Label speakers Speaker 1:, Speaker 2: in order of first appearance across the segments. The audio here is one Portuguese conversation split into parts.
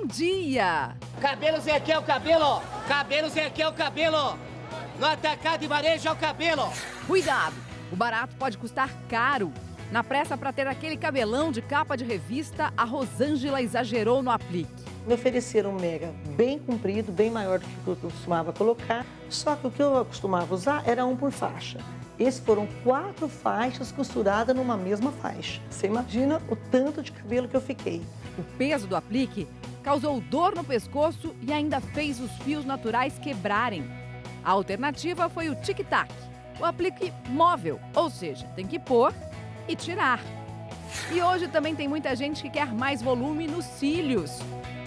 Speaker 1: dia!
Speaker 2: Cabelo Zé aqui é o cabelo! Cabelo Zé aqui é o cabelo! No atacado e varejo é o cabelo!
Speaker 1: Cuidado! O barato pode custar caro. Na pressa para ter aquele cabelão de capa de revista, a Rosângela exagerou no aplique.
Speaker 3: Me ofereceram um mega bem comprido, bem maior do que eu costumava colocar, só que o que eu costumava usar era um por faixa. Esses foram 4 faixas costuradas numa mesma faixa. Você imagina o tanto de cabelo que eu fiquei.
Speaker 1: O peso do aplique causou dor no pescoço e ainda fez os fios naturais quebrarem. A alternativa foi o tic-tac, o aplique móvel, ou seja, tem que pôr e tirar. E hoje também tem muita gente que quer mais volume nos cílios.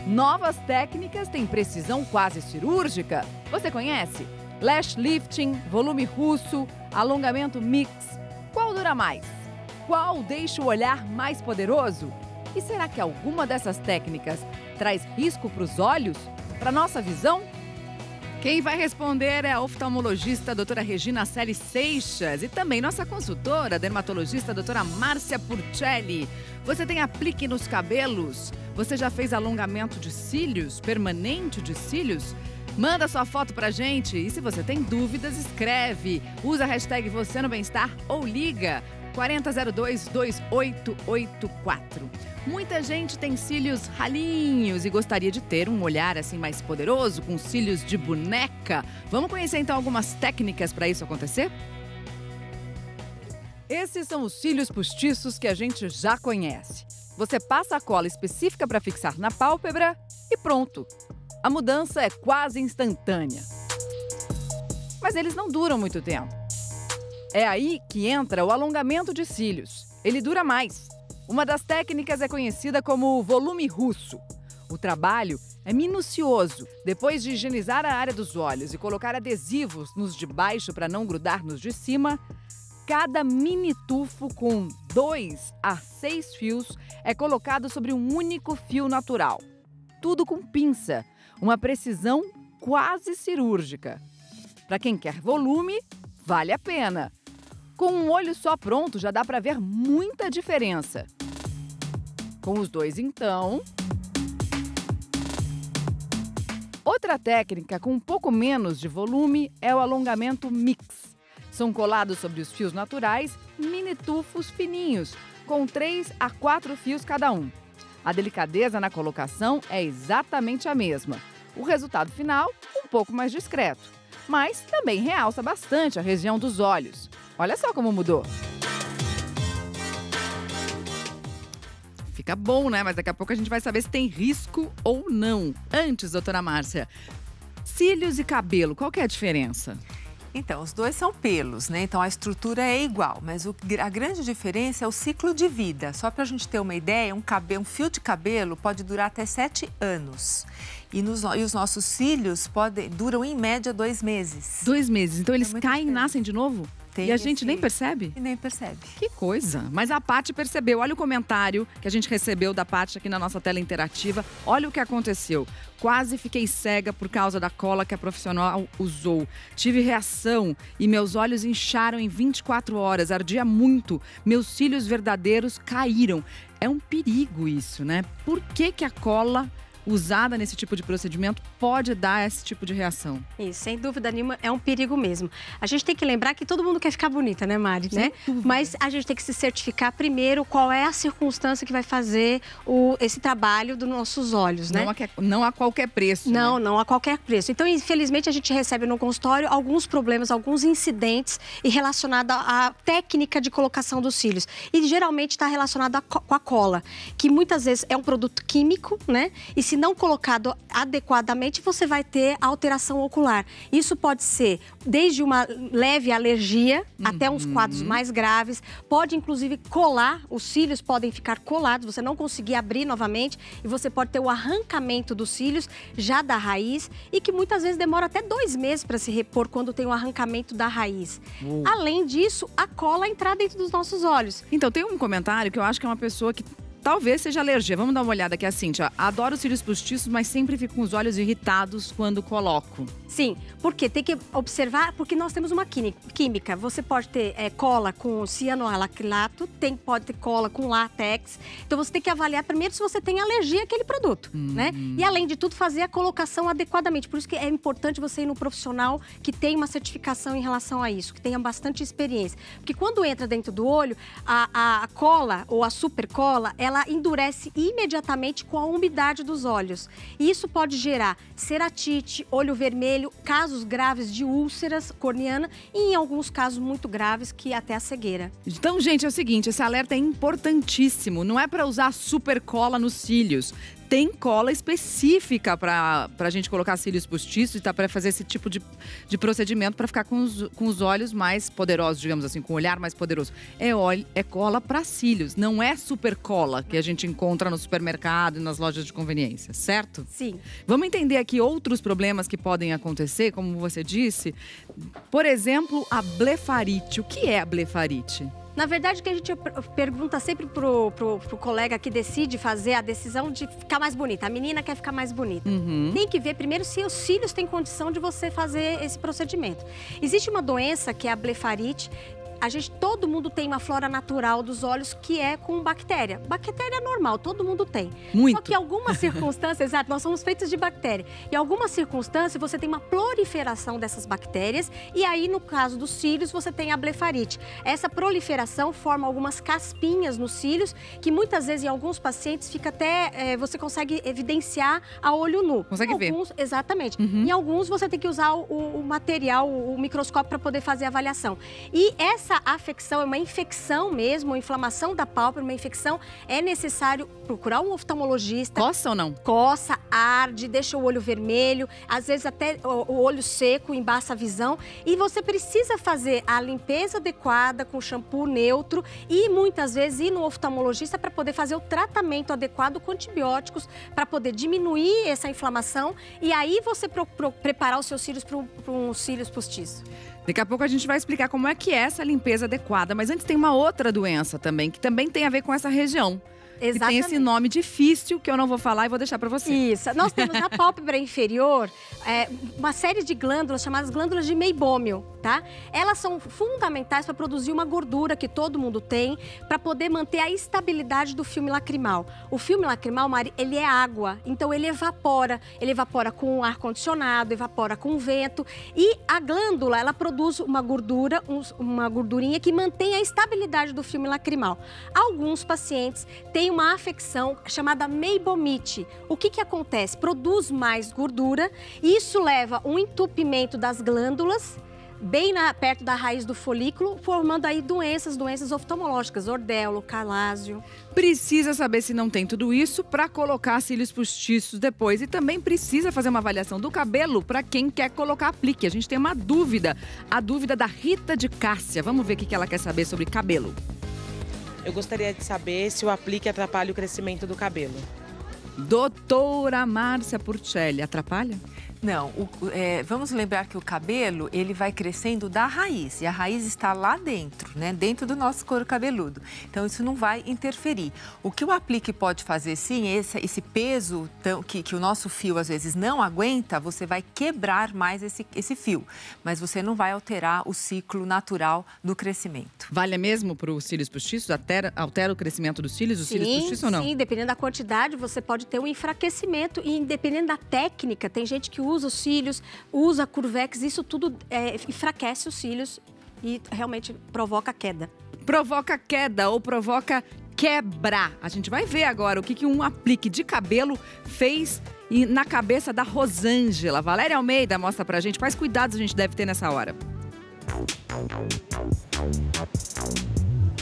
Speaker 1: Novas técnicas têm precisão quase cirúrgica. Você conhece? Lash lifting, volume russo, alongamento mix. Qual dura mais? Qual deixa o olhar mais poderoso? E será que alguma dessas técnicas traz risco para os olhos? Para nossa visão? Quem vai responder é a oftalmologista doutora Regina Celi Seixas e também nossa consultora, dermatologista doutora Márcia Purcelli. Você tem aplique nos cabelos? Você já fez alongamento de cílios, permanente de cílios? Manda sua foto pra gente e se você tem dúvidas, escreve. Usa a hashtag Você no Bem-Estar ou liga 4002-2884. Muita gente tem cílios ralinhos e gostaria de ter um olhar assim mais poderoso, com cílios de boneca. Vamos conhecer então algumas técnicas para isso acontecer? Esses são os cílios postiços que a gente já conhece. Você passa a cola específica para fixar na pálpebra e pronto. A mudança é quase instantânea. Mas eles não duram muito tempo. É aí que entra o alongamento de cílios. Ele dura mais. Uma das técnicas é conhecida como volume russo. O trabalho é minucioso. Depois de higienizar a área dos olhos e colocar adesivos nos de baixo para não grudar nos de cima, cada mini tufo com 2 a 6 fios é colocado sobre um único fio natural. Tudo com pinça, uma precisão quase cirúrgica. Para quem quer volume, vale a pena. Com um olho só pronto, já dá para ver muita diferença. Com os dois, então... Outra técnica com um pouco menos de volume é o alongamento mix. São colados sobre os fios naturais mini tufos fininhos, com 3 a 4 fios cada um. A delicadeza na colocação é exatamente a mesma. O resultado final, um pouco mais discreto, mas também realça bastante a região dos olhos. Olha só como mudou. Fica bom, né? Mas daqui a pouco a gente vai saber se tem risco ou não. Antes, doutora Márcia, cílios e cabelo, qual que é a diferença?
Speaker 4: Então, os dois são pelos, né? Então, a estrutura é igual, mas a grande diferença é o ciclo de vida. Só para a gente ter uma ideia, um fio de cabelo pode durar até 7 anos. E os nossos cílios duram, em média, 2 meses.
Speaker 1: 2 meses. Então, eles caem e nascem de novo? E a gente nem percebe?
Speaker 4: E nem percebe.
Speaker 1: Que coisa. Mas a Paty percebeu. Olha o comentário que a gente recebeu da Paty aqui na nossa tela interativa. Olha o que aconteceu. Quase fiquei cega por causa da cola que a profissional usou. Tive reação e meus olhos incharam em 24 horas. Ardia muito. Meus cílios verdadeiros caíram. É um perigo isso, né? Por que a cola usada nesse tipo de procedimento pode dar esse tipo de reação?
Speaker 5: Isso, sem dúvida nenhuma, é um perigo mesmo. A gente tem que lembrar que todo mundo quer ficar bonita, né, Mari? Né? Mas a gente tem que se certificar primeiro qual é a circunstância que vai fazer esse trabalho dos nossos olhos, né?
Speaker 1: Não a qualquer preço.
Speaker 5: Não,
Speaker 1: né?
Speaker 5: Não a qualquer preço. Então, infelizmente, a gente recebe no consultório alguns problemas, alguns incidentes relacionados à técnica de colocação dos cílios. E geralmente está relacionado com a cola, que muitas vezes é um produto químico, né? E se não colocado adequadamente, você vai ter alteração ocular. Isso pode ser desde uma leve alergia até uns quadros mais graves. Pode, inclusive, colar, os cílios podem ficar colados, você não conseguir abrir novamente e você pode ter o arrancamento dos cílios já da raiz e que muitas vezes demora até 2 meses para se repor quando tem o arrancamento da raiz. Além disso, a cola entrar dentro dos nossos olhos.
Speaker 1: Então, tem um comentário que eu acho que é uma pessoa que talvez seja alergia. Vamos dar uma olhada aqui, a Cíntia. Adoro cílios postiços, mas sempre fico com os olhos irritados quando coloco.
Speaker 5: Sim, porque tem que observar, porque nós temos uma química. Você pode ter cola com cianoalacrilato, pode ter cola com látex. Então você tem que avaliar primeiro se você tem alergia àquele produto, né? E além de tudo, fazer a colocação adequadamente. Por isso que é importante você ir no profissional que tem uma certificação em relação a isso, que tenha bastante experiência. Porque quando entra dentro do olho, a cola ou a supercola, ela endurece imediatamente com a umidade dos olhos. E isso pode gerar ceratite, olho vermelho, casos graves de úlceras corneana e em alguns casos muito graves que até a cegueira.
Speaker 1: Então, gente, é o seguinte, esse alerta é importantíssimo. Não é para usar super cola nos cílios. Tem cola específica para a gente colocar cílios postiços e tá para fazer esse tipo de procedimento para ficar com os olhos mais poderosos, digamos assim, com o olhar mais poderoso. É cola para cílios, não é super cola que a gente encontra no supermercado e nas lojas de conveniência, certo?
Speaker 5: Sim.
Speaker 1: Vamos entender aqui outros problemas que podem acontecer, como você disse. Por exemplo, a blefarite. O que é a blefarite?
Speaker 5: Na verdade, o que a gente pergunta sempre pro colega que decide fazer a decisão de ficar mais bonita. A menina quer ficar mais bonita. Tem que ver primeiro se os cílios têm condição de você fazer esse procedimento. Existe uma doença que é a blefarite. Todo mundo tem uma flora natural dos olhos que é com bactéria. Bactéria é normal, todo mundo tem.
Speaker 1: Muito.
Speaker 5: Só que em algumas circunstâncias, exato, nós somos feitos de bactéria. Em algumas circunstâncias, você tem uma proliferação dessas bactérias e aí, no caso dos cílios, você tem a blefarite. Essa proliferação forma algumas caspinhas nos cílios que muitas vezes, em alguns pacientes, fica até... você consegue evidenciar a olho nu.
Speaker 1: Consegue ver.
Speaker 5: Exatamente. Em alguns, você tem que usar o material, o microscópio para poder fazer a avaliação. E essa afecção é uma infecção mesmo, uma inflamação da pálpebra, uma infecção, é necessário procurar um oftalmologista.
Speaker 1: Coça ou não?
Speaker 5: Coça, arde, deixa o olho vermelho, às vezes até o olho seco, embaça a visão. E você precisa fazer a limpeza adequada com shampoo neutro e muitas vezes ir no oftalmologista para poder fazer o tratamento adequado com antibióticos para poder diminuir essa inflamação e aí você preparar os seus cílios para um cílios postiço.
Speaker 1: Daqui a pouco a gente vai explicar como é que é essa limpeza adequada. Mas antes tem uma outra doença também, que também tem a ver com essa região.
Speaker 5: Exatamente.
Speaker 1: E tem esse nome difícil que eu não vou falar e vou deixar para você.
Speaker 5: Isso. Nós temos na pálpebra inferior uma série de glândulas chamadas glândulas de meibômio, tá? Elas são fundamentais para produzir uma gordura que todo mundo tem, para poder manter a estabilidade do filme lacrimal. O filme lacrimal, Mari, ele é água, então ele evapora. Ele evapora com o ar-condicionado, evapora com o vento. E a glândula, ela produz uma gordura, uma gordurinha que mantém a estabilidade do filme lacrimal. Alguns pacientes têm uma afecção chamada meibomite. O que acontece? Produz mais gordura e isso leva um entupimento das glândulas bem perto da raiz do folículo, formando aí doenças oftalmológicas, ordelo, calásio.
Speaker 1: Precisa saber se não tem tudo isso para colocar cílios postiços depois. E também precisa fazer uma avaliação do cabelo para quem quer colocar aplique. A gente tem uma dúvida, a dúvida da Rita de Cássia. Vamos ver o que ela quer saber sobre cabelo.
Speaker 6: Eu gostaria de saber se o aplique atrapalha o crescimento do cabelo.
Speaker 1: Doutora Márcia Purcelli, atrapalha?
Speaker 4: Não, vamos lembrar que o cabelo, ele vai crescendo da raiz. E a raiz está lá dentro, né? Dentro do nosso couro cabeludo. Então, isso não vai interferir. O que o aplique pode fazer, sim, esse peso que o nosso fio, às vezes, não aguenta, você vai quebrar mais esse fio. Mas você não vai alterar o ciclo natural do crescimento.
Speaker 1: Vale mesmo para os cílios postiços? Altera o crescimento dos cílios, cílios postiços ou não?
Speaker 5: Sim, dependendo da quantidade, você pode ter um enfraquecimento. E dependendo da técnica, tem gente que usa os cílios, usa curvex, isso tudo enfraquece os cílios e realmente provoca queda.
Speaker 1: Provoca queda ou provoca quebra. A gente vai ver agora o que um aplique de cabelo fez na cabeça da Rosângela. Valéria Almeida mostra pra gente quais cuidados a gente deve ter nessa hora.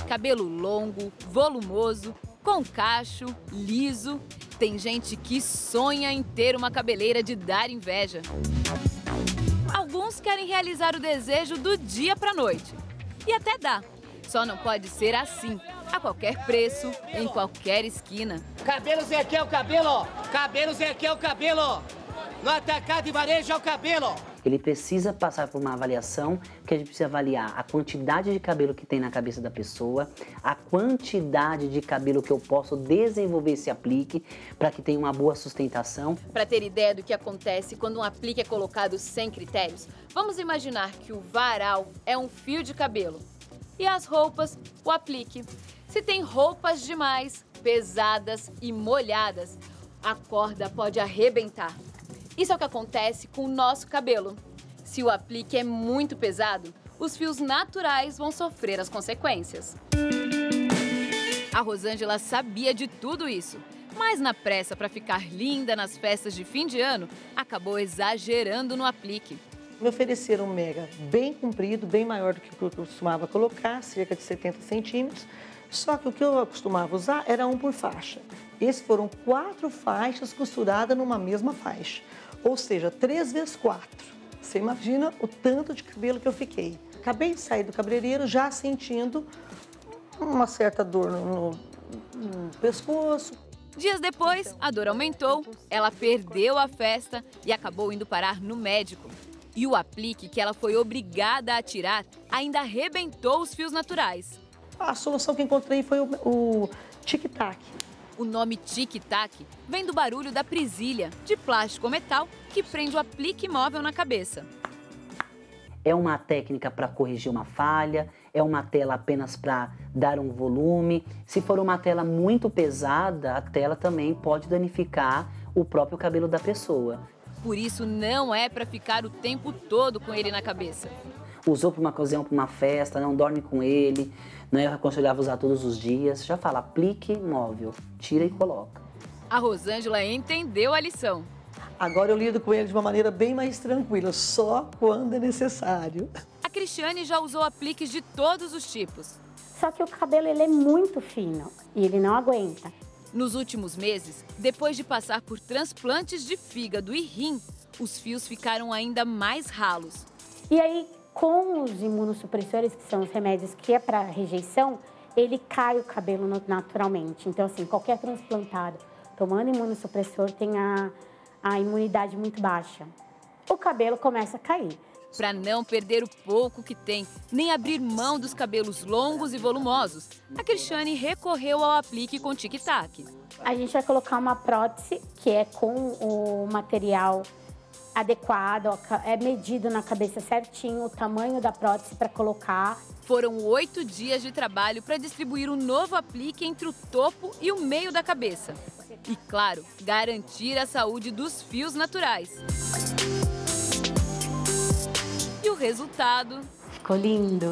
Speaker 7: Cabelo longo, volumoso, com cacho, liso. Tem gente que sonha em ter uma cabeleira de dar inveja. Alguns querem realizar o desejo do dia para a noite. E até dá. Só não pode ser assim, a qualquer preço, em qualquer esquina.
Speaker 2: Cabelo Zé aqui é o cabelo, ó. Cabelo Zé aqui é o cabelo, ó. No atacado e varejo é o cabelo, ó.
Speaker 8: ele precisa passar por uma avaliação, que a gente precisa avaliar a quantidade de cabelo que tem na cabeça da pessoa, a quantidade de cabelo que eu posso desenvolver esse aplique para que tenha uma boa sustentação.
Speaker 7: Para ter ideia do que acontece quando um aplique é colocado sem critérios, vamos imaginar que o varal é um fio de cabelo e as roupas, o aplique. Se tem roupas demais, pesadas e molhadas, a corda pode arrebentar. Isso é o que acontece com o nosso cabelo. Se o aplique é muito pesado, os fios naturais vão sofrer as consequências. A Rosângela sabia de tudo isso, mas na pressa para ficar linda nas festas de fim de ano, acabou exagerando no aplique.
Speaker 3: Me ofereceram um mega bem comprido, bem maior do que eu costumava colocar, cerca de 70 centímetros. Só que o que eu costumava usar era um por faixa. Esses foram 4 faixas costuradas numa mesma faixa. Ou seja, 3 vezes 4. Você imagina o tanto de cabelo que eu fiquei. Acabei de sair do cabeleireiro já sentindo uma certa dor no pescoço.
Speaker 7: Dias depois, a dor aumentou, ela perdeu a festa e acabou indo parar no médico. E o aplique que ela foi obrigada a tirar ainda arrebentou os fios naturais.
Speaker 3: A solução que encontrei foi o tic-tac.
Speaker 7: O nome tic-tac vem do barulho da presilha, de plástico ou metal, que prende o aplique móvel na cabeça.
Speaker 8: É uma técnica para corrigir uma falha, é uma tela apenas para dar um volume. Se for uma tela muito pesada, a tela também pode danificar o próprio cabelo da pessoa.
Speaker 7: Por isso, não é para ficar o tempo todo com ele na cabeça.
Speaker 8: Usou para uma ocasião, para uma festa, não dorme com ele, não é aconselhável usar todos os dias. Já fala, aplique móvel, tira e coloca.
Speaker 7: A Rosângela entendeu a lição.
Speaker 3: Agora eu lido com ele de uma maneira bem mais tranquila, só quando é necessário.
Speaker 7: A Cristiane já usou apliques de todos os tipos.
Speaker 9: Só que o cabelo ele é muito fino e ele não aguenta.
Speaker 7: Nos últimos meses, depois de passar por transplantes de fígado e rim, os fios ficaram ainda mais ralos.
Speaker 9: E aí, com os imunossupressores, que são os remédios que é para rejeição, ele cai o cabelo naturalmente. Então, assim, qualquer transplantado tomando imunossupressor tem a imunidade muito baixa. O cabelo começa a cair.
Speaker 7: Para não perder o pouco que tem, nem abrir mão dos cabelos longos e volumosos, a Cristiane recorreu ao aplique com tic-tac.
Speaker 9: A gente vai colocar uma prótese, que é com o material adequado, é medido na cabeça certinho o tamanho da prótese para colocar.
Speaker 7: Foram 8 dias de trabalho para distribuir um novo aplique entre o topo e o meio da cabeça. E, claro, garantir a saúde dos fios naturais. E o resultado?
Speaker 9: Ficou lindo.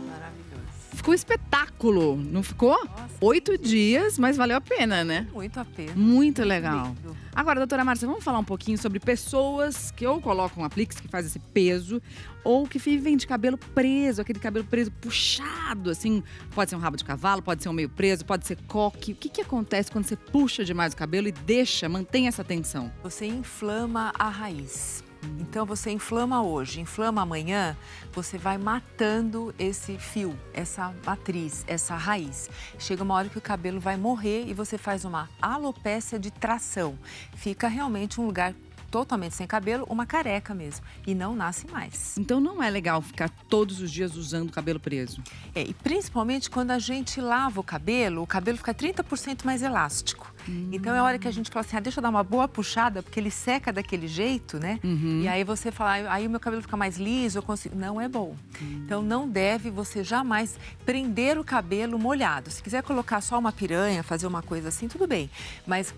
Speaker 4: Maravilhoso.
Speaker 1: Ficou espetáculo, não ficou?
Speaker 4: Nossa.
Speaker 1: 8 dias, mas valeu a pena, né?
Speaker 4: Muito a pena.
Speaker 1: Muito legal.
Speaker 4: Lindo.
Speaker 1: Agora, doutora Márcia, vamos falar um pouquinho sobre pessoas que ou colocam apliques que faz esse peso, ou que vivem de cabelo preso, aquele cabelo preso puxado, assim. Pode ser um rabo de cavalo, pode ser um meio preso, pode ser coque. O que acontece quando você puxa demais o cabelo e mantém essa tensão?
Speaker 4: Você inflama a raiz. Então, você inflama hoje, inflama amanhã, você vai matando esse fio, essa matriz, essa raiz. Chega uma hora que o cabelo vai morrer e você faz uma alopécia de tração. Fica realmente um lugar totalmente sem cabelo, uma careca mesmo. E não nasce mais.
Speaker 1: Então não é legal ficar todos os dias usando o cabelo preso.
Speaker 4: E principalmente quando a gente lava o cabelo fica 30% mais elástico. Então é a hora que a gente fala assim, deixa eu dar uma boa puxada, porque ele seca daquele jeito, né? E aí você fala, aí o meu cabelo fica mais liso, eu consigo... Não é bom. Então não deve você jamais prender o cabelo molhado. Se quiser colocar só uma piranha, fazer uma coisa assim, tudo bem. Mas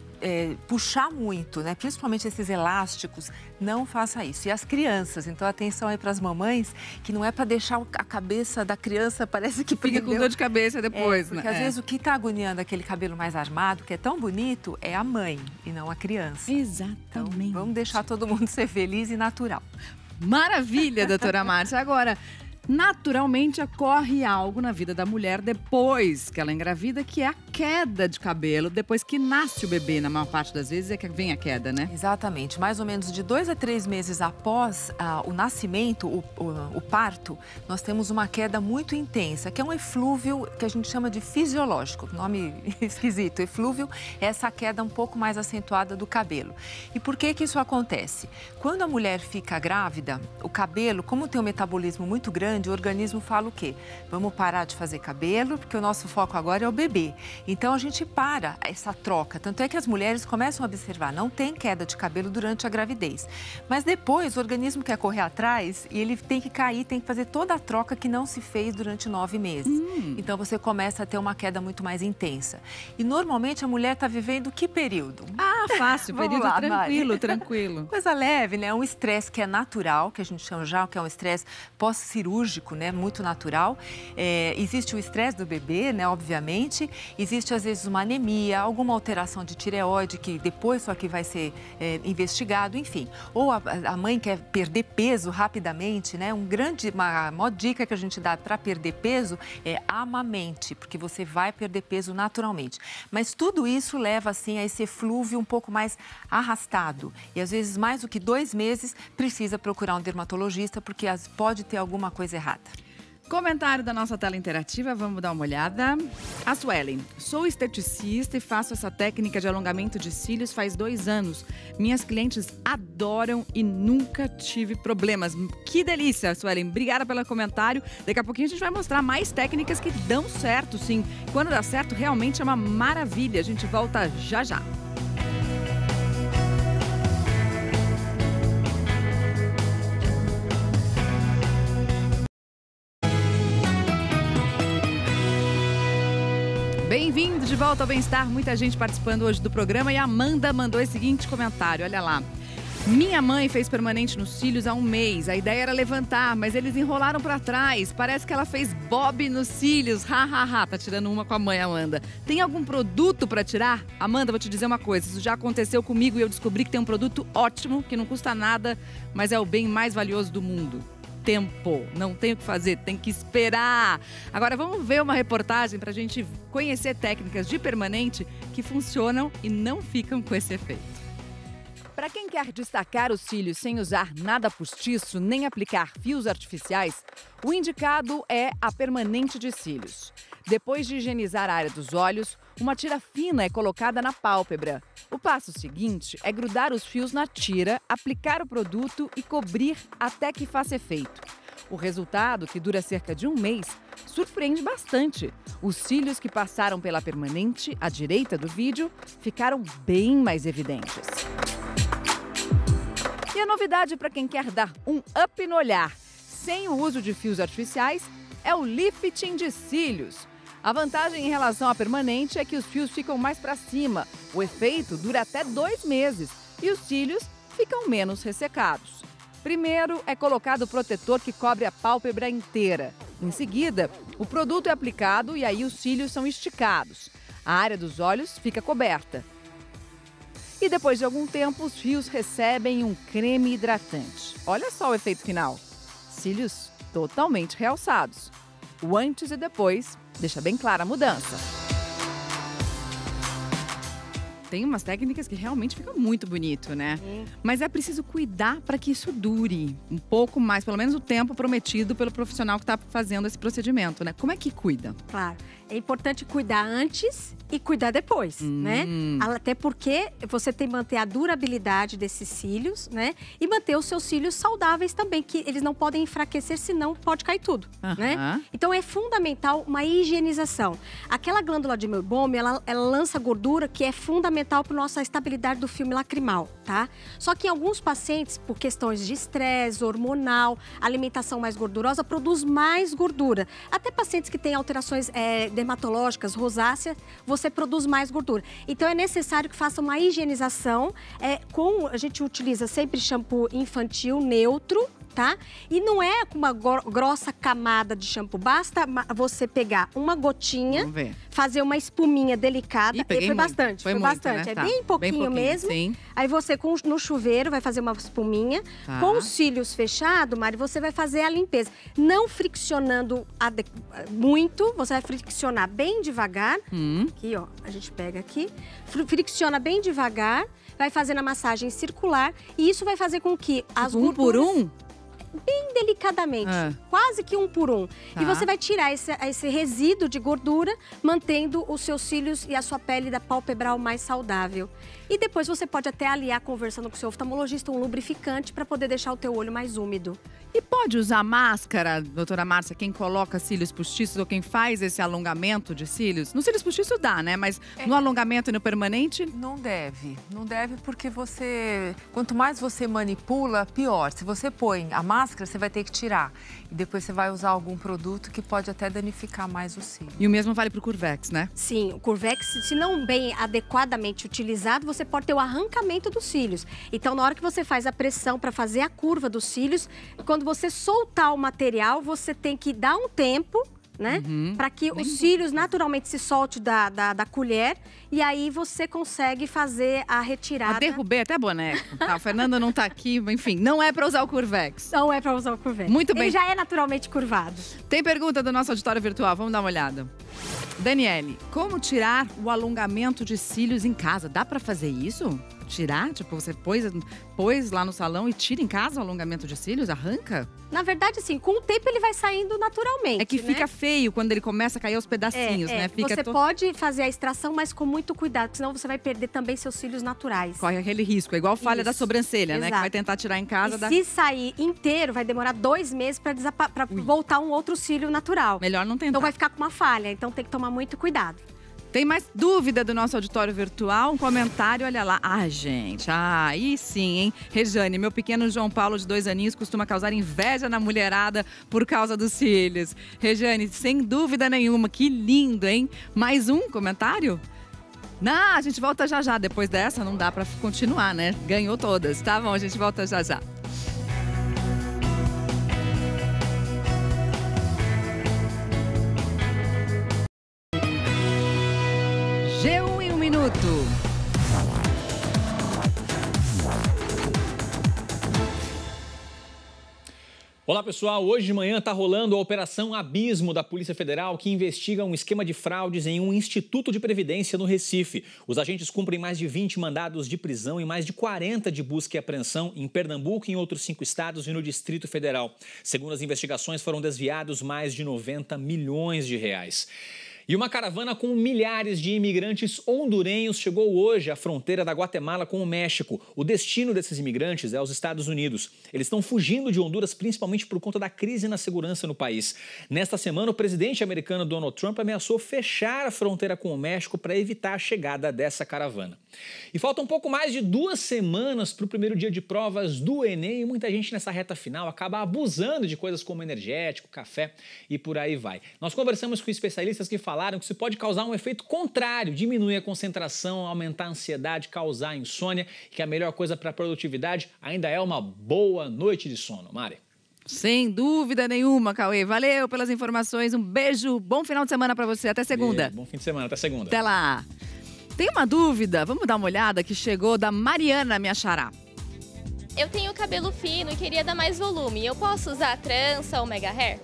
Speaker 4: puxar muito, né? Principalmente esses elásticos, não faça isso. E as crianças, então atenção aí para as mamães, que não é para deixar a cabeça da criança, parece que
Speaker 1: fica com dor de cabeça depois,
Speaker 4: porque
Speaker 1: né?
Speaker 4: às vezes o que está agoniando aquele cabelo mais armado, que é tão bonito, é a mãe e não a criança.
Speaker 1: Exatamente.
Speaker 4: Então, vamos deixar todo mundo ser feliz e natural.
Speaker 1: Maravilha, doutora Márcia. Agora, naturalmente ocorre algo na vida da mulher depois que ela engravida, que é a queda de cabelo depois que nasce o bebê, na maior parte das vezes, é que vem a queda, né?
Speaker 4: Exatamente. Mais ou menos de 2 a 3 meses após o nascimento, o parto, nós temos uma queda muito intensa, que é um eflúvio que a gente chama de fisiológico. Nome esquisito. Eflúvio é essa queda um pouco mais acentuada do cabelo. E por que isso acontece? Quando a mulher fica grávida, o cabelo, como tem um metabolismo muito grande, o organismo fala o quê? Vamos parar de fazer cabelo, porque o nosso foco agora é o bebê. Então, a gente para essa troca. Tanto é que as mulheres começam a observar, não tem queda de cabelo durante a gravidez. Mas depois, o organismo quer correr atrás e ele tem que cair, tem que fazer toda a troca que não se fez durante 9 meses. Então, você começa a ter uma queda muito mais intensa. E, normalmente, a mulher está vivendo que período?
Speaker 1: Ah, fácil. Período
Speaker 4: lá,
Speaker 1: tranquilo.
Speaker 4: Coisa leve, né? Um estresse que é natural, que a gente chama já, que é um estresse pós-cirúrgico, né? Muito natural. Existe o estresse do bebê, né? Obviamente. Existe, às vezes, uma anemia, alguma alteração de tireoide, que depois só que vai ser investigado, enfim. Ou a mãe quer perder peso rapidamente, né? Uma maior dica que a gente dá para perder peso é amamente, porque você vai perder peso naturalmente. Mas tudo isso leva, assim, a esse eflúvio um pouco mais arrastado. E, às vezes, mais do que 2 meses, precisa procurar um dermatologista, porque pode ter alguma coisa errada.
Speaker 1: Comentário da nossa tela interativa, vamos dar uma olhada. A Suelen: sou esteticista e faço essa técnica de alongamento de cílios faz 2 anos. Minhas clientes adoram e nunca tive problemas. Que delícia, Suelen. Obrigada pelo comentário. Daqui a pouquinho a gente vai mostrar mais técnicas que dão certo, sim. Quando dá certo, realmente é uma maravilha. A gente volta já já. Bem-vindo de volta ao Bem-Estar. Muita gente participando hoje do programa e a Amanda mandou esse seguinte comentário, olha lá. Minha mãe fez permanente nos cílios há 1 mês. A ideia era levantar, mas eles enrolaram para trás. Parece que ela fez bob nos cílios. Tá tirando uma com a mãe, Amanda. Tem algum produto para tirar? Amanda, vou te dizer uma coisa. Isso já aconteceu comigo e eu descobri que tem um produto ótimo, que não custa nada, mas é o bem mais valioso do mundo. Tempo. Não tem o que fazer, tem que esperar. Agora vamos ver uma reportagem para a gente conhecer técnicas de permanente que funcionam e não ficam com esse efeito. Para quem quer destacar os cílios sem usar nada postiço nem aplicar fios artificiais, o indicado é a permanente de cílios. Depois de higienizar a área dos olhos, uma tira fina é colocada na pálpebra. O passo seguinte é grudar os fios na tira, aplicar o produto e cobrir até que faça efeito. O resultado, que dura cerca de 1 mês, surpreende bastante. Os cílios que passaram pela permanente, à direita do vídeo, ficaram bem mais evidentes. E a novidade para quem quer dar um up no olhar, sem o uso de fios artificiais, é o lifting de cílios. A vantagem em relação à permanente é que os fios ficam mais para cima. O efeito dura até 2 meses e os cílios ficam menos ressecados. Primeiro é colocado o protetor que cobre a pálpebra inteira. Em seguida, o produto é aplicado e aí os cílios são esticados. A área dos olhos fica coberta. E depois de algum tempo, os fios recebem um creme hidratante. Olha só o efeito final. Cílios totalmente realçados. O antes e depois deixa bem clara a mudança. Tem umas técnicas que realmente ficam muito bonito, né? Mas é preciso cuidar para que isso dure um pouco mais, pelo menos o tempo prometido pelo profissional que está fazendo esse procedimento, né? Como é que cuida?
Speaker 5: Claro, é importante cuidar antes e cuidar depois, né? Até porque você tem que manter a durabilidade desses cílios, né? E manter os seus cílios saudáveis também, que eles não podem enfraquecer, senão pode cair tudo, né? Então é fundamental uma higienização. Aquela glândula de meibome, ela lança gordura que é fundamental para a nossa estabilidade do filme lacrimal, tá? Só que em alguns pacientes, por questões de estresse, hormonal, alimentação mais gordurosa, produz mais gordura. Até pacientes que têm alterações dermatológicas, rosácea, você produz mais gordura. Então é necessário que faça uma higienização. A gente utiliza sempre shampoo infantil neutro, tá? E não é com uma grossa camada de shampoo, basta você pegar uma gotinha, fazer uma espuminha delicada. Foi bastante, foi bastante. Né? É bem pouquinho mesmo. Sim. Aí você, no chuveiro, vai fazer uma espuminha. Tá. Com os cílios fechados, Mari, você vai fazer a limpeza. Não friccionando muito, você vai friccionar bem devagar. Aqui, ó, a gente pega aqui. Fricciona bem devagar, vai fazendo a massagem circular. E isso vai fazer com que as gorduras...
Speaker 1: por um?
Speaker 5: Bem delicadamente, quase que 1 por 1. Tá. E você vai tirar esse resíduo de gordura, mantendo os seus cílios e a sua pele da pálpebral mais saudável. E depois você pode até aliar, conversando com o seu oftalmologista, um lubrificante para poder deixar o teu olho mais úmido.
Speaker 1: E pode usar máscara, doutora Márcia, quem coloca cílios postiços ou quem faz esse alongamento de cílios? No cílios postiços dá, né? Mas no alongamento e no permanente?
Speaker 4: Não deve. Não deve porque quanto mais você manipula, pior. Se você põe a máscara, você vai ter que tirar. E depois você vai usar algum produto que pode até danificar mais o cílio.
Speaker 1: E o mesmo vale para o Curvex, né?
Speaker 5: Sim, o Curvex, se não bem adequadamente utilizado, você pode ter o arrancamento dos cílios. Então, na hora que você faz a pressão para fazer a curva dos cílios, quando você soltar o material, você tem que dar um tempo, né? Para que os cílios naturalmente se solte da colher e aí você consegue fazer a retirada.
Speaker 1: Derrubei até boneco. Tá, o Fernando não tá aqui, enfim, não é para usar o Curvex.
Speaker 5: Não é para usar o Curvex.
Speaker 1: Muito bem.
Speaker 5: Ele já é naturalmente curvado.
Speaker 1: Tem pergunta do nosso auditório virtual, vamos dar uma olhada. Daniele, como tirar o alongamento de cílios em casa? Dá para fazer isso? Tirar? Tipo, você pôs lá no salão e tira em casa o alongamento de cílios? Arranca?
Speaker 5: Na verdade, assim, com o tempo ele vai saindo naturalmente.
Speaker 1: É que fica feio quando ele começa a cair aos pedacinhos, né?
Speaker 5: Você pode fazer a extração, mas com muito cuidado, senão você vai perder também seus cílios naturais.
Speaker 1: Corre aquele risco, é igual falha da sobrancelha, né? Que vai tentar tirar em casa.
Speaker 5: Se sair inteiro, vai demorar 2 meses para voltar um outro cílio natural.
Speaker 1: Melhor não tentar.
Speaker 5: Então vai ficar com uma falha, então tem que tomar muito cuidado.
Speaker 1: Tem mais dúvida do nosso auditório virtual? Um comentário, olha lá. Gente, aí sim, hein? Rejane, meu pequeno João Paulo, de 2 aninhos, costuma causar inveja na mulherada por causa dos cílios. Rejane, sem dúvida nenhuma, que lindo, hein? Mais um comentário? Não, a gente volta já já. Depois dessa, não dá pra continuar, né? Ganhou todas. Tá bom, a gente volta já já. G1 em 1 minuto.
Speaker 10: Olá pessoal, hoje de manhã está rolando a Operação Abismo da Polícia Federal, que investiga um esquema de fraudes em um instituto de previdência no Recife. Os agentes cumprem mais de 20 mandados de prisão e mais de 40 de busca e apreensão em Pernambuco, em outros 5 estados e no Distrito Federal. Segundo as investigações, foram desviados mais de 90 milhões de reais. E uma caravana com milhares de imigrantes hondurenhos chegou hoje à fronteira da Guatemala com o México. O destino desses imigrantes é os Estados Unidos. Eles estão fugindo de Honduras principalmente por conta da crise na segurança no país. Nesta semana, o presidente americano Donald Trump ameaçou fechar a fronteira com o México para evitar a chegada dessa caravana. E falta um pouco mais de 2 semanas para o primeiro dia de provas do Enem e muita gente nessa reta final acaba abusando de coisas como energético, café e por aí vai. Nós conversamos com especialistas que falaram que isso pode causar um efeito contrário, diminuir a concentração, aumentar a ansiedade, causar insônia, e que a melhor coisa para a produtividade ainda é uma boa noite de sono. Mari.
Speaker 1: Sem dúvida nenhuma, Cauê. Valeu pelas informações, um beijo, bom final de semana para você, até segunda.
Speaker 10: Bom fim de semana, até segunda.
Speaker 1: Até lá. Tem uma dúvida, vamos dar uma olhada, que chegou da Mariana, minha xará.
Speaker 11: Eu tenho cabelo fino e queria dar mais volume. Eu posso usar trança ou mega hair?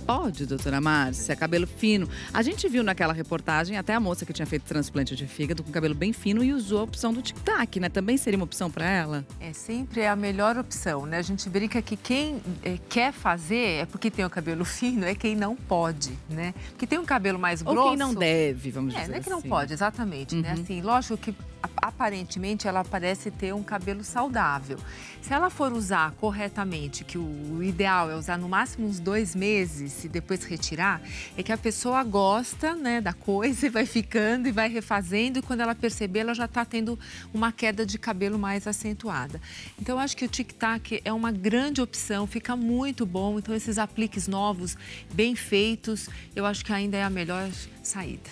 Speaker 1: Pode, doutora Márcia, cabelo fino. A gente viu naquela reportagem até a moça que tinha feito transplante de fígado com cabelo bem fino e usou a opção do tic-tac, né? Também seria uma opção para ela?
Speaker 4: É sempre a melhor opção, né? A gente brinca que quem quer fazer é porque tem o cabelo fino, é quem não pode, né? Porque tem um cabelo mais grosso...
Speaker 1: Ou quem não deve, vamos dizer assim.
Speaker 4: Não é que não pode, exatamente, né? Assim, lógico que aparentemente ela parece ter um cabelo saudável. Se ela for usar corretamente, que o ideal é usar no máximo uns 2 meses e depois retirar, é que a pessoa gosta, né, da coisa e vai ficando e vai refazendo, e quando ela perceber, ela já está tendo uma queda de cabelo mais acentuada. Então, eu acho que o tic-tac é uma grande opção, fica muito bom. Então, esses apliques novos, bem feitos, eu acho que ainda é a melhor saída.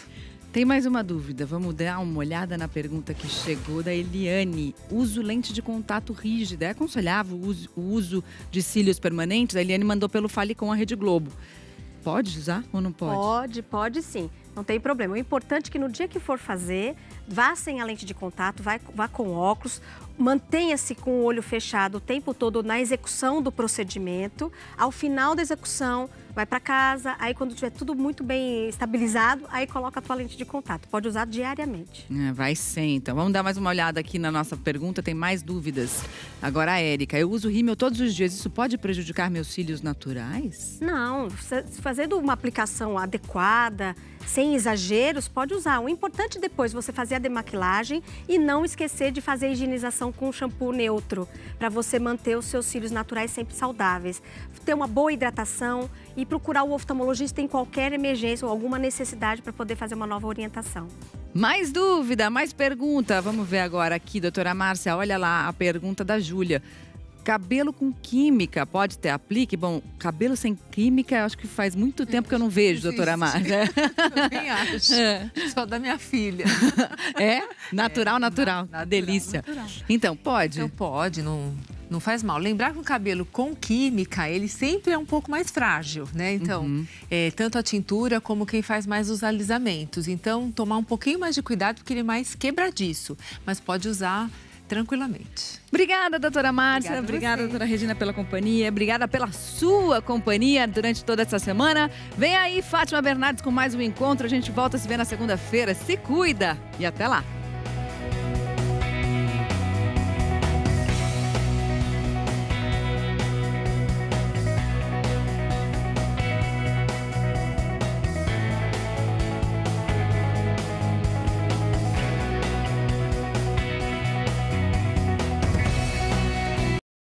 Speaker 1: Tem mais uma dúvida, vamos dar uma olhada na pergunta que chegou da Eliane. Uso lente de contato rígida, é aconselhável o uso de cílios permanentes? A Eliane mandou pelo Fale com a Rede Globo. Pode usar ou não pode?
Speaker 5: Pode sim. Não tem problema. O importante é que no dia que for fazer, vá sem a lente de contato, vá com óculos, mantenha-se com o olho fechado o tempo todo na execução do procedimento. Ao final da execução, vai para casa, aí quando tiver tudo muito bem estabilizado, aí coloca a tua lente de contato. Pode usar diariamente.
Speaker 1: Vai sem, então. Vamos dar mais uma olhada aqui na nossa pergunta, tem mais dúvidas. Agora a Érica, eu uso rímel todos os dias, isso pode prejudicar meus cílios naturais?
Speaker 5: Não, fazendo uma aplicação adequada, sem exageros, pode usar. O importante depois você fazer a demaquilagem e não esquecer de fazer a higienização com shampoo neutro, para você manter os seus cílios naturais sempre saudáveis. Ter uma boa hidratação e procurar o oftalmologista em qualquer emergência ou alguma necessidade para poder fazer uma nova orientação.
Speaker 1: Mais dúvida, mais pergunta. Vamos ver agora aqui, doutora Márcia, olha lá a pergunta da Júlia. Cabelo com química, pode ter aplique? Bom, cabelo sem química, acho que faz muito tempo que eu não vejo, doutora Márcia.
Speaker 4: Também acho. Só da minha filha.
Speaker 1: É? Natural. Delícia.
Speaker 4: Natural.
Speaker 1: Então, pode?
Speaker 4: Então pode, não faz mal. Lembrar que o cabelo com química, ele sempre é um pouco mais frágil, né? Então, tanto a tintura como quem faz mais os alisamentos. Então, tomar um pouquinho mais de cuidado, porque ele é mais quebradiço. Mas pode usar tranquilamente.
Speaker 1: Obrigada, doutora Márcia. Obrigada, doutora Regina, pela companhia. Obrigada pela sua companhia durante toda essa semana. Vem aí, Fátima Bernardes, com mais um encontro. A gente volta a se ver na segunda-feira. Se cuida e até lá.